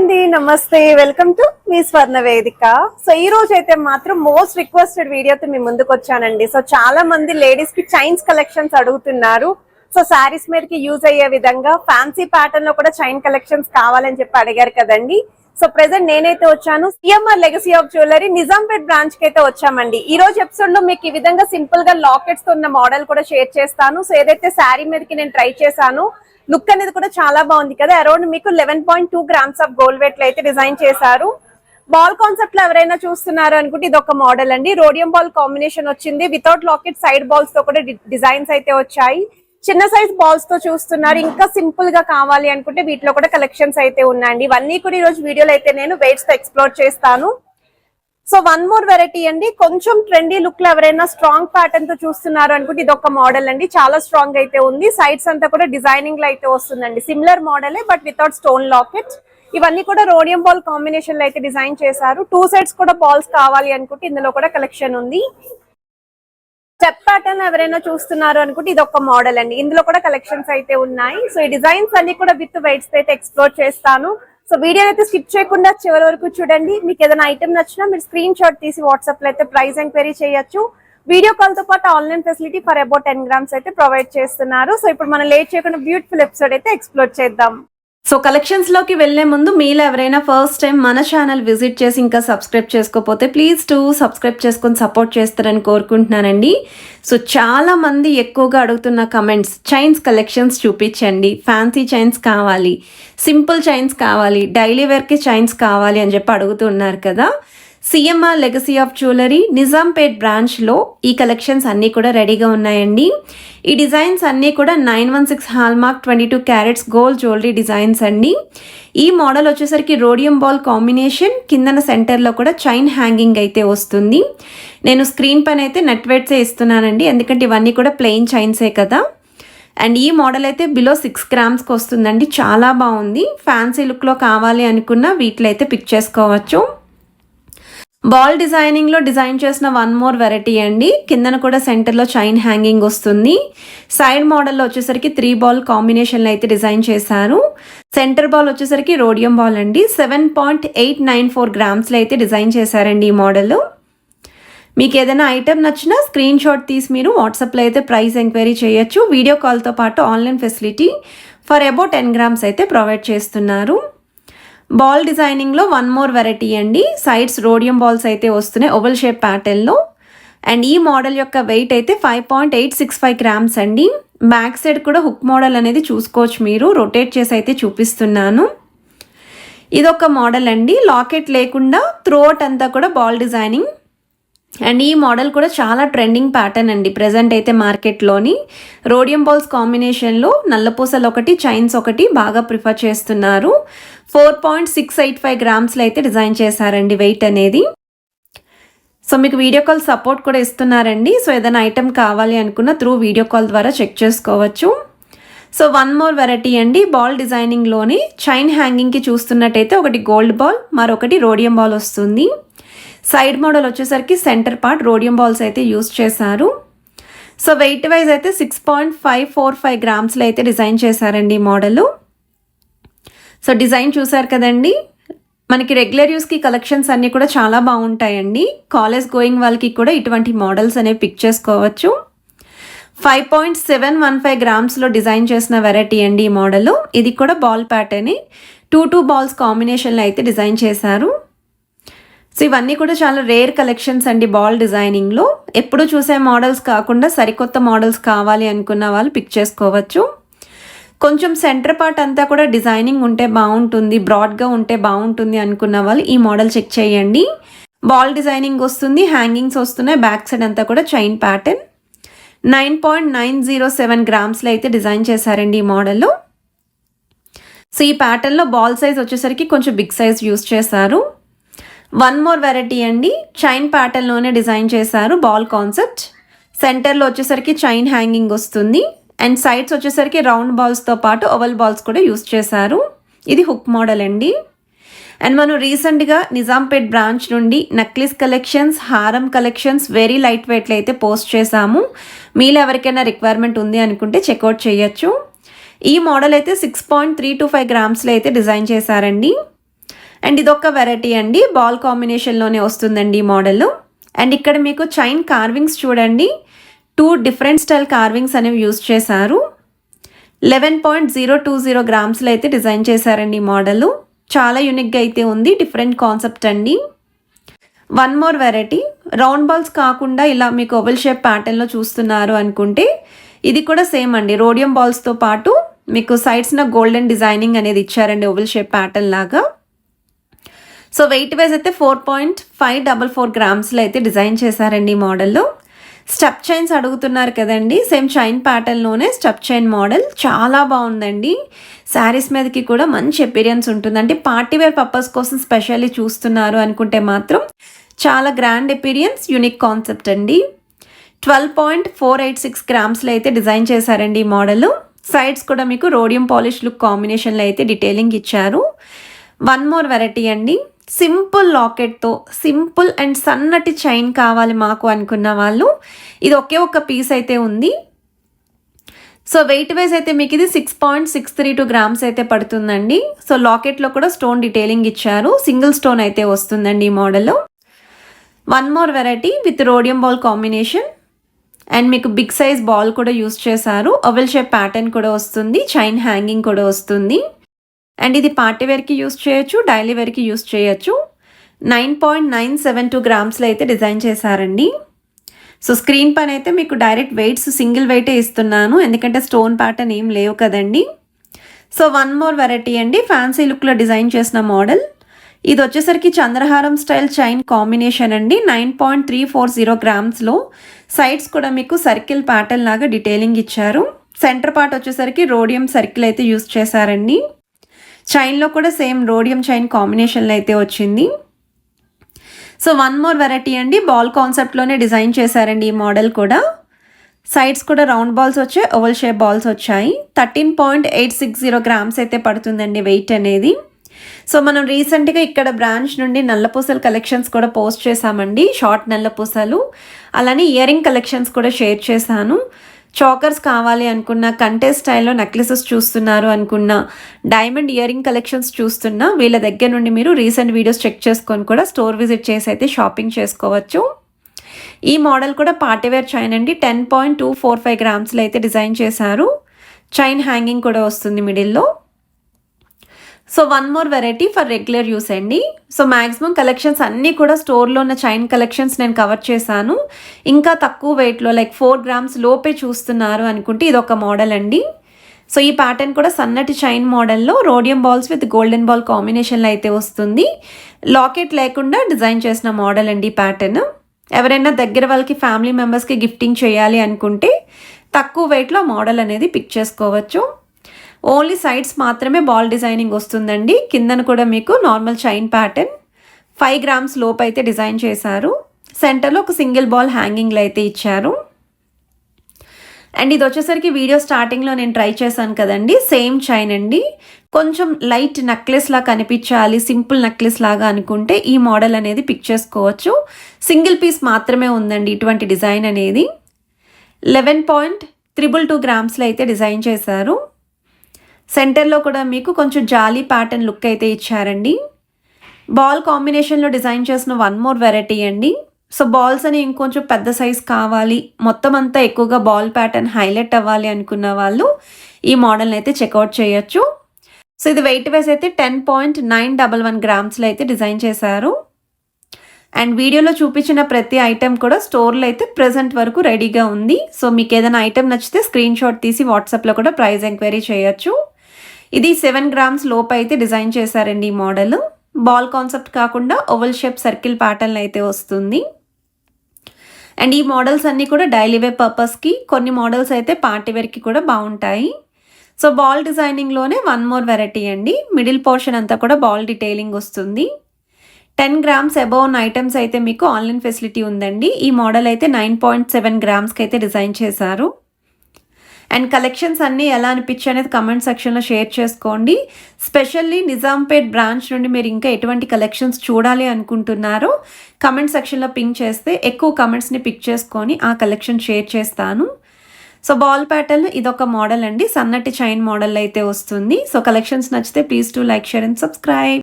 అండి, నమస్తే. Welcome to me స్వర్ణ వేదిక. సో ఈ రోజు అయితే మాత్రం మోస్ట్ రిక్వెస్టెడ్ వీడియోతో మీ ముందుకు వచ్చానండి. సో చాలా మంది లేడీస్ కి చైన్స్ కలెక్షన్స్ అడుగుతున్నారు. సో శారీస్ మీదకి యూజ్ అయ్యే విధంగా ఫ్యాన్సీ ప్యాటర్న్ లో కూడా చైన్ కలెక్షన్స్ కావాలని చెప్పి అడిగారు కదండి. సో ప్రెసెంట్ నేనైతే వచ్చాను CMR legacy of jewellery Nizampet branch కి అయితే వచ్చామండి. ఈ రోజు ఎపిసోడ్ లో మీకు ఈ విధంగా సింపుల్ గా లాకెట్స్ తో ఉన్న మోడల్ కూడా షేర్ చేస్తాను. సో ఏదైతే శారీ మీదకి నేను ట్రై చేశాను, లుక్ అనేది కూడా చాలా బాగుంది కదా. అరౌండ్ మీకు 11.2 గ్రామ్స్ ఆఫ్ గోల్డ్ వెయిట్ లో అయితే డిజైన్ చేశారు. బాల్ కాన్సెప్ట్ లో ఎవరైనా చూస్తున్నారు అనుకుంటే ఇది ఒక మోడల్ అండి. రోడియం బాల్ కాంబినేషన్ వచ్చింది. వితౌట్ లాకెట్ సైడ్ బాల్స్ తో కూడా డిజైన్స్ అయితే వచ్చాయి. చిన్న సైజ్ బాల్స్ తో చూస్తున్నారు. ఇంకా సింపుల్ గా కావాలి అనుకుంటే వీటిలో కూడా కలెక్షన్స్ అయితే ఉన్నాయండి. ఇవన్నీ కూడా ఈ రోజు వీడియోలో అయితే నేను వెయిట్స్ తో ఎక్స్ప్లోర్ చేస్తాను. సో వన్ మోర్ వెరైటీ అండి. కొంచెం ట్రెండీ లుక్ లో ఎవరైనా స్ట్రాంగ్ ప్యాటర్న్ తో చూస్తున్నారు అనుకుంటే ఇది ఒక మోడల్ అండి. చాలా స్ట్రాంగ్ అయితే ఉంది. సైడ్స్ అంతా కూడా డిజైనింగ్ లో అయితే వస్తుందండి. సిమిలర్ మోడలే బట్ వితౌట్ స్టోన్ లాకెట్. ఇవన్నీ కూడా రోడియం బాల్ కాంబినేషన్ లో అయితే డిజైన్ చేశారు. 2 సైడ్స్ కూడా బాల్స్ కావాలి అనుకుంటే ఇందులో కూడా కలెక్షన్ ఉంది. స్టెప్ ప్యాటర్న్ ఎవరైనా చూస్తున్నారు అనుకుంటే ఇది ఒక మోడల్ అండి. ఇందులో కూడా కలెక్షన్స్ అయితే ఉన్నాయి. సో ఈ డిజైన్స్ అన్ని కూడా విత్ వెయిట్స్ అయితే ఎక్స్ప్లోర్ చేస్తాను. సో వీడియో అయితే స్కిప్ చేయకుండా చివరి వరకు చూడండి. మీకు ఏదైనా ఐటమ్ నచ్చినా మీరు స్క్రీన్ షాట్ తీసి వాట్సాప్ లో అయితే ప్రైస్ ఎంక్వైరీ చేయొచ్చు. వీడియో కాల్ తో పాటు online facility for about 10 grams అయితే ప్రొవైడ్ చేస్తున్నారు. సో ఇప్పుడు మనం లేట్ చేయకుండా బ్యూటిఫుల్ ఎపిసోడ్ అయితే ఎక్స్ప్లోర్ చేద్దాం. సో కలెక్షన్స్ లోకి వెళ్లే ముందు మీలో ఎవరైనా ఫస్ట్ టైం మన ఛానల్ విజిట్ చేసి ఇంకా సబ్స్క్రైబ్ చేసుకోకపోతే ప్లీజ్ సబ్స్క్రైబ్ చేసుకొని సపోర్ట్ చేస్తారని కోరుకుంటున్నానండి. సో చాలా మంది ఎక్కువగా అడుగుతున్న కమెంట్స్, చైన్స్ కలెక్షన్స్ చూపించండి, ఫ్యాన్సీ చైన్స్ కావాలి, సింపుల్ చైన్స్ కావాలి, డైలీ వేర్కి చైన్స్ కావాలి అని చెప్పి అడుగుతున్నారు కదా. CMR legacy of jewellery Nizampet బ్రాంచ్లో ఈ కలెక్షన్స్ అన్నీ కూడా రెడీగా ఉన్నాయండి. ఈ డిజైన్స్ అన్నీ కూడా 916 hallmark 22 carats gold jewellery designs అండి. ఈ మోడల్ వచ్చేసరికి రోడియం బాల్ కాంబినేషన్, కిందన సెంటర్లో కూడా చైన్ హ్యాంగింగ్ అయితే వస్తుంది. నేను స్క్రీన్ పైన అయితే నెట్ వెయిట్సే ఇస్తున్నానండి, ఎందుకంటే ఇవన్నీ కూడా ప్లెయిన్ చైన్సే కదా. అండ్ ఈ మోడల్ అయితే బిలో 6 గ్రామ్స్కి వస్తుందండి. చాలా బాగుంది. ఫ్యాన్సీ లుక్లో కావాలి అనుకున్న వీటిలో అయితే పిక్ చేసుకోవచ్చు. బాల్ డిజైనింగ్లో డిజైన్ చేసిన వన్ మోర్ వెరైటీ అండి. కిందన కూడా సెంటర్లో చైన్ హ్యాంగింగ్ వస్తుంది. సైడ్ మోడల్లో వచ్చేసరికి 3 బాల్ కాంబినేషన్లో అయితే డిజైన్ చేశారు. సెంటర్ బాల్ వచ్చేసరికి రోడియం బాల్ అండి. 7.894 గ్రామ్స్లో అయితే డిజైన్ చేశారండి ఈ మోడల్. మీకు ఏదైనా ఐటెం నచ్చినా స్క్రీన్ షాట్ తీసి మీరు వాట్సాప్లో అయితే ప్రైస్ ఎంక్వైరీ చేయొచ్చు. వీడియో కాల్తో పాటు online facility for about 10 grams అయితే ప్రొవైడ్ చేస్తున్నారు. బాల్ డిజైనింగ్లో వన్ మోర్ వెరైటీ అండి. సైడ్స్ రోడియం బాల్స్ అయితే వస్తున్నాయి ఓవల్ షేప్ ప్యాటర్న్లో. అండ్ ఈ మోడల్ యొక్క వెయిట్ అయితే 5.865 గ్రామ్స్ అండి. బ్యాక్ సైడ్ కూడా హుక్ మోడల్ అనేది చూసుకోవచ్చు. మీరు రొటేట్ చేసి అయితే చూపిస్తున్నాను. ఇదొక మోడల్ అండి. లాకెట్ లేకుండా త్రోట్ అంతా కూడా బాల్ డిజైనింగ్. అండ్ ఈ మోడల్ కూడా చాలా ట్రెండింగ్ ప్యాటర్న్ అండి. ప్రెజెంట్ అయితే మార్కెట్లోని రోడియం బాల్స్ కాంబినేషన్లో నల్లపూసలు ఒకటి, చైన్స్ ఒకటి బాగా ప్రిఫర్ చేస్తున్నారు. 4.685 గ్రామ్స్లో అయితే డిజైన్ చేశారండి వెయిట్ అనేది. సో మీకు వీడియో కాల్ సపోర్ట్ కూడా ఇస్తున్నారండి. సో ఏదైనా ఐటెం కావాలి అనుకున్న త్రూ వీడియో కాల్ ద్వారా చెక్ చేసుకోవచ్చు. సో వన్ మోర్ వెరైటీ అండి. బాల్ డిజైనింగ్లోని చైన్ హ్యాంగింగ్కి చూస్తున్నట్టయితే ఒకటి గోల్డ్ బాల్, మరొకటి రోడియం బాల్ వస్తుంది. సైడ్ మోడల్ వచ్చేసరికి సెంటర్ పార్ట్ రోడియం బాల్స్ అయితే యూజ్ చేశారు. సో వెయిట్ వైజ్ అయితే 6.545 గ్రామ్స్లో అయితే డిజైన్ చేశారండి ఈ మోడల్. సో డిజైన్ చూసారు కదండి. మనకి రెగ్యులర్ యూస్కి కలెక్షన్స్ అన్నీ కూడా చాలా బాగుంటాయండి. కాలేజ్ గోయింగ్ వాళ్ళకి కూడా ఇటువంటి మోడల్స్ అనేవి పిక్ చేసుకోవచ్చు. 5.715 గ్రామ్స్లో డిజైన్ చేసిన వెరైటీ అండి ఈ మోడల్. ఇది కూడా బాల్ ప్యాటర్న్ 2 బాల్స్ కాంబినేషన్లో అయితే డిజైన్ చేశారు. సో ఇవన్నీ కూడా చాలా రేర్ కలెక్షన్స్ అండి. బాల్ డిజైనింగ్లో ఎప్పుడు చూసే మోడల్స్ కాకుండా సరికొత్త మోడల్స్ కావాలి అనుకున్న వాళ్ళు పిక్ చేసుకోవచ్చు. కొంచెం సెంటర్ పార్ట్ అంతా కూడా డిజైనింగ్ ఉంటే బాగుంటుంది, బ్రాడ్గా ఉంటే బాగుంటుంది అనుకున్న వాళ్ళు ఈ మోడల్ చెక్ చేయండి. బాల్ డిజైనింగ్ వస్తుంది, హ్యాంగింగ్స్ వస్తున్నాయి. బ్యాక్ సైడ్ అంతా కూడా చైన్ ప్యాటర్న్. 9.907 గ్రామ్స్లో అయితే డిజైన్ చేశారండి ఈ మోడల్. సో ఈ ప్యాటర్న్లో బాల్ సైజ్ వచ్చేసరికి కొంచెం బిగ్ సైజ్ యూస్ చేశారు. వన్ మోర్ వెరైటీ అండి. చైన్ ప్యాటర్న్లోనే డిజైన్ చేశారు. బాల్ కాన్సెప్ట్ సెంటర్లో వచ్చేసరికి చైన్ హ్యాంగింగ్ వస్తుంది. అండ్ సైడ్స్ వచ్చేసరికి రౌండ్ బాల్స్తో పాటు ఓవల్ బాల్స్ కూడా యూస్ చేశారు. ఇది హుక్ మోడల్ అండి. అండ్ మనం రీసెంట్గా నిజాంపేట్ బ్రాంచ్ నుండి నక్లిస్ కలెక్షన్స్, హారం కలెక్షన్స్ వెరీ లైట్ వెయిట్లో అయితే పోస్ట్ చేశాము. మీలో ఎవరికైనా రిక్వైర్మెంట్ ఉంది అనుకుంటే చెక్అవుట్ చేయొచ్చు. ఈ మోడల్ అయితే 6.325 గ్రామ్స్లో అయితే డిజైన్ చేశారండి. అండ్ ఇదొక వెరైటీ అండి, బాల్ కాంబినేషన్లోనే వస్తుందండి ఈ మోడల్. అండ్ ఇక్కడ మీకు చైన్ కార్వింగ్స్ చూడండి, 2 డిఫరెంట్ స్టైల్ కార్వింగ్స్ అనేవి యూజ్ చేశారు. 11.020 గ్రామ్స్లో అయితే డిజైన్ చేశారండి ఈ మోడల్. చాలా యూనిక్గా అయితే ఉంది, డిఫరెంట్ కాన్సెప్ట్ అండి. One more variety, round balls కాకుండా ఇలా మీకు ఓవెల్ షేప్ ప్యాటర్న్లో చూస్తున్నారు అనుకుంటే ఇది కూడా సేమ్ అండి. రోడియం బాల్స్తో పాటు మీకు సైడ్స్న గోల్డెన్ డిజైనింగ్ అనేది ఇచ్చారండి ఓవెల్ షేప్ ప్యాటర్న్ లాగా. సో వెయిట్ వైజ్ అయితే 4.544 గ్రామ్స్లో అయితే డిజైన్ చేశారండి ఈ మోడల్లో. స్టెప్ చైన్స్ అడుగుతున్నారు కదండి, సేమ్ చైన్ ప్యాటర్న్లోనే స్టెప్ చైన్ మోడల్ చాలా బాగుందండి. శారీస్ మీదకి కూడా మంచి అపీరియన్స్ ఉంటుంది. అంటే పార్టీవేర్ పర్పస్ కోసం స్పెషల్లీ చూస్తున్నారు అనుకుంటే మాత్రం చాలా గ్రాండ్ అపీరియన్స్, యూనిక్ కాన్సెప్ట్ అండి. 12.486 గ్రామ్స్లో అయితే డిజైన్ చేశారండి ఈ మోడల్. సైడ్స్ కూడా మీకు రోడియం పాలిష్ లుక్ కాంబినేషన్లో అయితే డీటెయిలింగ్ ఇచ్చారు. వన్ మోర్ వెరైటీ అండి, సింపుల్ లాకెట్తో సింపుల్ అండ్ సన్నటి చైన్ కావాలి మాకు అనుకున్న వాళ్ళు ఇది ఒకే ఒక్క పీస్ అయితే ఉంది. సో వెయిట్ వైజ్ అయితే మీకు ఇది 6.632 గ్రామ్స్ అయితే పడుతుందండి. సో లాకెట్లో కూడా స్టోన్ డీటెయిలింగ్ ఇచ్చారు, సింగిల్ స్టోన్ అయితే వస్తుందండి ఈ మోడల్లో. One more variety with rhodium ball combination and మీకు బిగ్ సైజ్ బాల్ కూడా యూస్ చేశారు. ఓవెల్ షేప్ ప్యాటర్న్ కూడా వస్తుంది, చైన్ హ్యాంగింగ్ కూడా వస్తుంది. అండ్ ఇది పార్టీ వేర్కి యూస్ చేయొచ్చు, డైలీ వేర్కి యూస్ చేయొచ్చు. 9.972 గ్రామ్స్లో అయితే డిజైన్ చేశారండి. సో స్క్రీన్ పైన అయితే మీకు డైరెక్ట్ వెయిట్స్ సింగిల్ వెయిటే ఇస్తున్నాను, ఎందుకంటే స్టోన్ ప్యాటర్న్ ఏం లేవు కదండి. సో వన్ మోర్ వెరైటీ అండి, ఫ్యాన్సీ లుక్లో డిజైన్ చేసిన మోడల్. ఇది వచ్చేసరికి చంద్రహారం స్టైల్ చైన్ కాంబినేషన్ అండి. 9.340 గ్రామ్స్లో సైడ్స్ కూడా మీకు సర్కిల్ ప్యాటర్న్ లాగా డీటెయిలింగ్ ఇచ్చారు. సెంటర్ పార్ట్ వచ్చేసరికి రోడియం సర్కిల్ అయితే యూస్ చేశారండి. చైన్లో కూడా సేమ్ రోడియం చైన్ కాంబినేషన్లో అయితే వచ్చింది. సో వన్ మోర్ వెరైటీ అండి, బాల్ కాన్సెప్ట్లోనే డిజైన్ చేశారండి ఈ మోడల్ కూడా. సైడ్స్ కూడా రౌండ్ బాల్స్ వచ్చాయి, ఓవల్ షేప్ బాల్స్ వచ్చాయి. 13.860 గ్రామ్స్ అయితే పడుతుందండి వెయిట్ అనేది. సో మనం రీసెంట్గా ఇక్కడ బ్రాంచ్ నుండి నల్లపూసల కలెక్షన్స్ కూడా పోస్ట్ చేశామండి, షార్ట్ నల్లపూసలు. అలానే ఇయరింగ్ కలెక్షన్స్ కూడా షేర్ చేశాను. చాకర్స్ కావాలి అనుకున్న, కంటే స్టైల్లో నెక్లెసెస్ చూస్తున్నారు అనుకున్న, డైమండ్ ఇయరింగ్ కలెక్షన్స్ చూస్తున్నా వీళ్ళ దగ్గర నుండి మీరు రీసెంట్ వీడియోస్ చెక్ చేసుకొని కూడా స్టోర్ విజిట్ చేసి అయితే షాపింగ్ చేసుకోవచ్చు. ఈ మోడల్ కూడా పార్టీవేర్ చైన్ అండి. 10.245 గ్రామ్స్లో అయితే డిజైన్ చేశారు. చైన్ హ్యాంగింగ్ కూడా వస్తుంది మిడిల్లో. So one more variety for regular use అండి. సో మ్యాక్సిమం కలెక్షన్స్ అన్నీ కూడా స్టోర్లో ఉన్న చైన్ కలెక్షన్స్ నేను కవర్ చేశాను. ఇంకా తక్కువ వెయిట్లో లైక్ 4 గ్రామ్స్ లోపే చూస్తున్నారు అనుకుంటే ఇది ఒక మోడల్ అండి. సో ఈ ప్యాటర్న్ కూడా సన్నటి చైన్ మోడల్లో rhodium balls with golden ball కాంబినేషన్లో అయితే వస్తుంది. లాకెట్ లేకుండా డిజైన్ చేసిన మోడల్ అండి ఈ ప్యాటర్న్. ఎవరైనా దగ్గర వాళ్ళకి ఫ్యామిలీ మెంబర్స్కి గిఫ్టింగ్ చేయాలి అనుకుంటే తక్కువ వెయిట్లో మోడల్ అనేది పిక్ చేసుకోవచ్చు. ఓన్లీ సైడ్స్ మాత్రమే బాల్ డిజైనింగ్ వస్తుందండి. కిందన కూడా మీకు నార్మల్ చైన్ ప్యాటర్న్ 5 గ్రామ్స్ లోపు అయితే డిజైన్ చేశారు. సెంటర్లో ఒక సింగిల్ బాల్ హ్యాంగింగ్లో అయితే ఇచ్చారు. అండ్ ఇది వచ్చేసరికి వీడియో స్టార్టింగ్లో నేను ట్రై చేశాను కదండి, సేమ్ చైన్ అండి. కొంచెం లైట్ నెక్లెస్ లాగా కనిపించాలి, సింపుల్ నెక్లెస్ లాగా అనుకుంటే ఈ మోడల్ అనేది పిక్ చేసుకోవచ్చు. సింగిల్ పీస్ మాత్రమే ఉందండి ఇటువంటి డిజైన్ అనేది. 11.322 గ్రామ్స్లో అయితే డిజైన్ చేశారు. సెంటర్లో కూడా మీకు కొంచెం జాలీ ప్యాటర్న్ లుక్ అయితే ఇచ్చారండి. బాల్ కాంబినేషన్లో డిజైన్ చేసిన వన్ మోర్ వెరైటీ అండి. సో బాల్స్ అని ఇంకొంచెం పెద్ద సైజ్ కావాలి, మొత్తం అంతా ఎక్కువగా బాల్ ప్యాటర్న్ హైలైట్ అవ్వాలి అనుకున్న వాళ్ళు ఈ మోడల్ని అయితే చెక్అవుట్ చేయొచ్చు. సో ఇది వెయిట్ వైజ్ అయితే 10.911 గ్రామ్స్లో అయితే డిజైన్ చేశారు. అండ్ వీడియోలో చూపించిన ప్రతి ఐటెం కూడా స్టోర్లో అయితే ప్రెజెంట్ వరకు రెడీగా ఉంది. సో మీకు ఏదైనా ఐటెం నచ్చితే స్క్రీన్ షాట్ తీసి వాట్సాప్లో కూడా ప్రైస్ ఎంక్వైరీ చేయొచ్చు. ఇది 7 గ్రామ్స్ లోపు అయితే డిజైన్ చేశారండి ఈ మోడల్. బాల్ కాన్సెప్ట్ కాకుండా ఓవల్ షేప్ సర్కిల్ ప్యాటర్న్ అయితే వస్తుంది. అండ్ ఈ మోడల్స్ అన్నీ కూడా డైలీ వేర్ పర్పస్కి, కొన్ని మోడల్స్ అయితే పార్టీ వేర్కి కూడా బాగుంటాయి. సో బాల్ డిజైనింగ్లోనే వన్ మోర్ వెరైటీ అండి. మిడిల్ పోర్షన్ అంతా కూడా బాల్ డీటెయిలింగ్ వస్తుంది. 10 గ్రామ్స్ అబౌవ్ ఉన్న ఐటమ్స్ అయితే మీకు ఆన్లైన్ ఫెసిలిటీ ఉందండి. ఈ మోడల్ అయితే 9.7 గ్రామ్స్కి అయితే డిజైన్ చేశారు. అండ్ కలెక్షన్స్ అన్నీ ఎలా అనిపించాయి అనేది కమెంట్ సెక్షన్లో షేర్ చేసుకోండి. స్పెషల్లీ నిజాంపేట్ బ్రాంచ్ నుండి మీరు ఇంకా ఎటువంటి కలెక్షన్స్ చూడాలి అనుకుంటున్నారో కమెంట్ సెక్షన్లో పింక్ చేస్తే ఎక్కువ కమెంట్స్ని పిక్ చేసుకొని ఆ కలెక్షన్ షేర్ చేస్తాను. సో బాల్ ప్యాటర్న్ ఇదొక మోడల్ అండి, సన్నటి చైన్ మోడల్ అయితే వస్తుంది. సో కలెక్షన్స్ నచ్చితే please to like, share and subscribe.